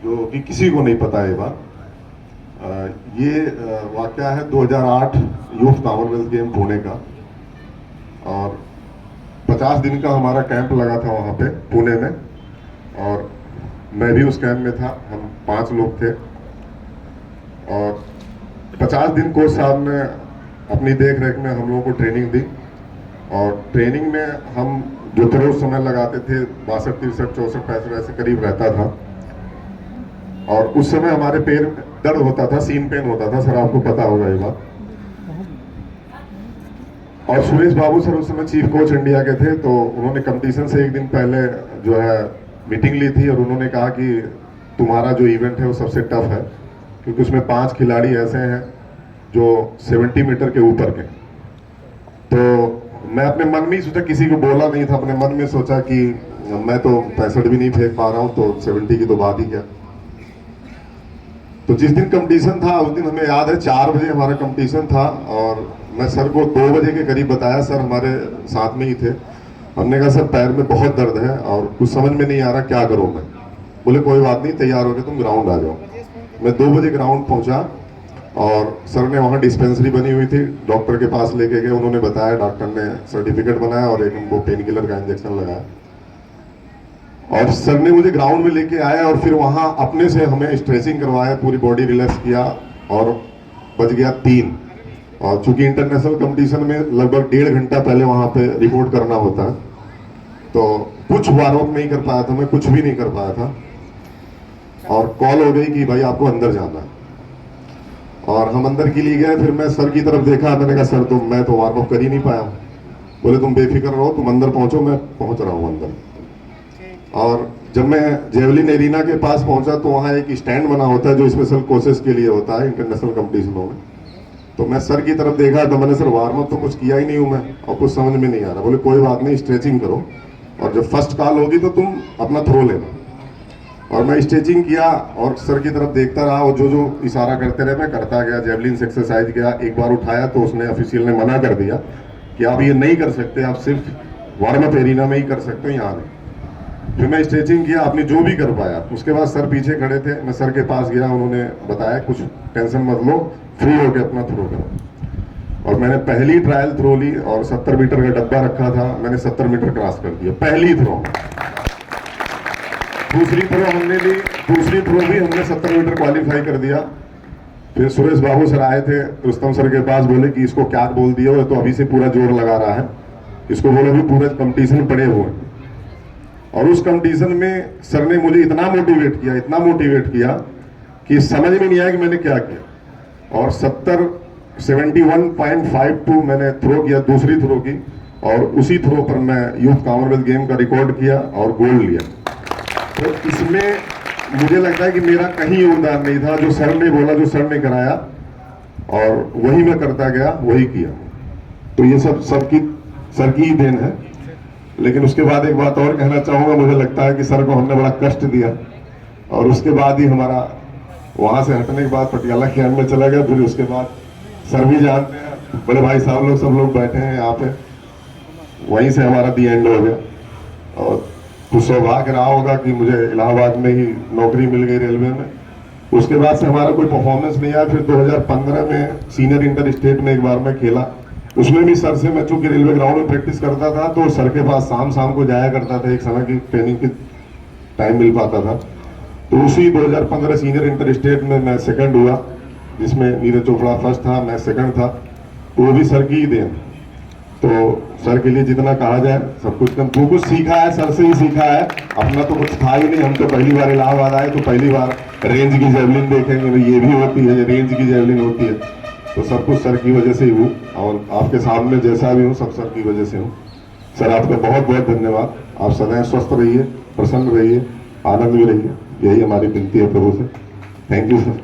जो कि किसी को नहीं पता है ये बात। ये वाकया है 2008 यूथ कॉमनवेल्थ गेम पुणे का, और 50 दिन का हमारा कैंप लगा था वहाँ पे पुणे में, और मैं भी उस कैंप में था। हम 5 लोग थे, और 50 दिन कोच साहब ने अपनी देख रेख में हम लोगों को ट्रेनिंग दी, और ट्रेनिंग में हम जो थे उस समय लगाते थे 62, 63, 64, 65 ऐसे करीब रहता था। और उस समय हमारे पैर में दर्द होता था, सीन पेन होता था, सर आपको पता होगा ये बात। और सुरेश बाबू सर उस समय चीफ कोच इंडिया के थे, तो उन्होंने कंपटीशन से एक दिन पहले जो है मीटिंग ली थी, और उन्होंने कहा कि तुम्हारा जो इवेंट है वो सबसे टफ है, क्योंकि उसमें 5 खिलाड़ी ऐसे हैं जो 70 मीटर के ऊपर के। तो मैं अपने मन में ही सोचा, किसी को बोला नहीं था, अपने मन में सोचा कि मैं तो 65 भी नहीं फेंक पा रहा हूँ, तो 70 की तो बात ही क्या। तो जिस दिन कंपटीशन था उस दिन हमें याद है 4 बजे हमारा कंपटीशन था, और मैं सर को 2 बजे के करीब बताया, सर हमारे साथ में ही थे। हमने कहा सर पैर में बहुत दर्द है और कुछ समझ में नहीं आ रहा क्या करूं मैं। बोले कोई बात नहीं, तैयार हो गए तुम ग्राउंड आ जाओ। मैं 2 बजे ग्राउंड पहुंचा, और सर ने वहाँ डिस्पेंसरी बनी हुई थी, डॉक्टर के पास लेके गए, उन्होंने बताया, डॉक्टर ने सर्टिफिकेट बनाया और एक हमको पेन किलर का इंजेक्शन लगाया, और सर ने मुझे ग्राउंड में लेके आया, और फिर वहाँ अपने से हमें स्ट्रेचिंग करवाया, पूरी बॉडी रिलैक्स किया, और बज गया 3। और चूंकि इंटरनेशनल कंपटीशन में लगभग 1.5 घंटा पहले वहाँ पे रिपोर्ट करना होता है, तो कुछ वार्म अप नहीं कर पाया था, मैं कुछ भी नहीं कर पाया था, और कॉल हो गई कि भाई आपको अंदर जाना है। और हम अंदर के लिए गए, फिर मैं सर की तरफ देखा, मैंने कहा सर मैं तो वार्म अप कर ही नहीं पाया। बोले तुम बेफिक्र रहो, तुम अंदर पहुंचो, मैं पहुंच रहा हूँ अंदर। और जब मैं जेवलिन एरिना के पास पहुंचा, तो वहाँ एक स्टैंड बना होता है जो स्पेशल कोचेस के लिए होता है इंटरनेशनल कंपटीशनों में। तो मैं सर की तरफ देखा, तो मैंने सर वार्म अप तो कुछ किया ही नहीं हूँ मैं, और कुछ समझ में नहीं आ रहा। बोले कोई बात नहीं, स्ट्रेचिंग करो, और जब फर्स्ट कॉल होगी तो तुम अपना थ्रो लेना। और मैं स्ट्रेचिंग किया और सर की तरफ देखता रहा, और जो जो इशारा करते रहे मैं करता गया। जेवलिन से एक्सरसाइज किया, एक बार उठाया तो उसने ऑफिशियल ने मना कर दिया कि आप ये नहीं कर सकते, आप सिर्फ वार्म अप एरिना में ही कर सकते हो, यहाँ नहीं। फिर मैं स्ट्रेचिंग किया, आपने जो भी कर पाया। उसके बाद सर पीछे खड़े थे, मैं सर के पास गया, उन्होंने बताया कुछ टेंशन मत लो, फ्री होकर अपना थ्रो करो। और मैंने पहली ट्रायल थ्रो ली, और 70 मीटर का डब्बा रखा था, मैंने 70 मीटर क्रॉस कर दिया पहली थ्रो। दूसरी थ्रो हमने ली, दूसरी थ्रो भी हमने 70 मीटर क्वालिफाई कर दिया। फिर सुरेश बाबू सर आए थे रुस्तम सर के पास, बोले कि इसको क्या बोल दिया हो, तो अभी से पूरा जोर लगा रहा है, इसको बोलो भी पूरे कंपटीशन पड़े हुए। और उस कंपटीशन में सर ने मुझे इतना मोटिवेट किया, इतना मोटिवेट किया कि समझ में नहीं आया कि मैंने क्या किया। और 71.52 मैंने थ्रो किया, दूसरी थ्रो की, और उसी थ्रो पर मैं यूथ कॉमनवेल्थ गेम का रिकॉर्ड किया और गोल्ड लिया। तो इसमें मुझे लगता है कि मेरा कहीं योगदान नहीं था, जो सर ने बोला, जो सर ने कराया, और वही मैं करता गया, वही किया। तो ये सब सर की ही देन है। लेकिन उसके बाद एक बात और कहना चाहूंगा, मुझे लगता है कि सर को हमने बड़ा कष्ट दिया, और उसके बाद ही हमारा वहां से हटने के बाद पटियाला कैंप में चला गया। फिर उसके बाद सर भी जानते हैं, बड़े भाई साहब लोग, सब लोग बैठे हैं यहाँ पे, वहीं से हमारा दी एंड हो गया। और कुछ सौभाग्य रहा होगा कि मुझे इलाहाबाद में ही नौकरी मिल गई रेलवे में। उसके बाद से हमारा कोई परफॉर्मेंस नहीं आया। फिर 2015 में सीनियर इंटर स्टेट में एक बार मैं खेला, उसमें भी सर से मैं चूंकि रेलवे ग्राउंड में प्रैक्टिस करता था, तो सर के पास शाम को जाया करता था, एक समय की ट्रेनिंग की टाइम मिल पाता था। तो उसी 2015 सीनियर इंटर स्टेट में मैं सेकंड हुआ, जिसमें नीरज चोपड़ा फर्स्ट था, मैं सेकंड था। तो वो भी सर की ही देन। तो सर के लिए जितना कहा जाए सब कुछ कम, जो कुछ सीखा है सर से ही सीखा है, अपना तो कुछ था ही नहीं। हम तो पहली बार इलाहाबाद आए, तो पहली बार रेंज की जेवलिन देखेंगे, ये भी होती है, रेंज की जेवलिन होती है। तो सब कुछ सर की वजह से ही हूँ, और आपके सामने जैसा भी हूँ सब सर की वजह से हूँ। सर आपका बहुत बहुत धन्यवाद। आप सदैव स्वस्थ रहिए, प्रसन्न रहिए, आनंद में रहिए, यही हमारी विनती है प्रभु से। Thank you sir.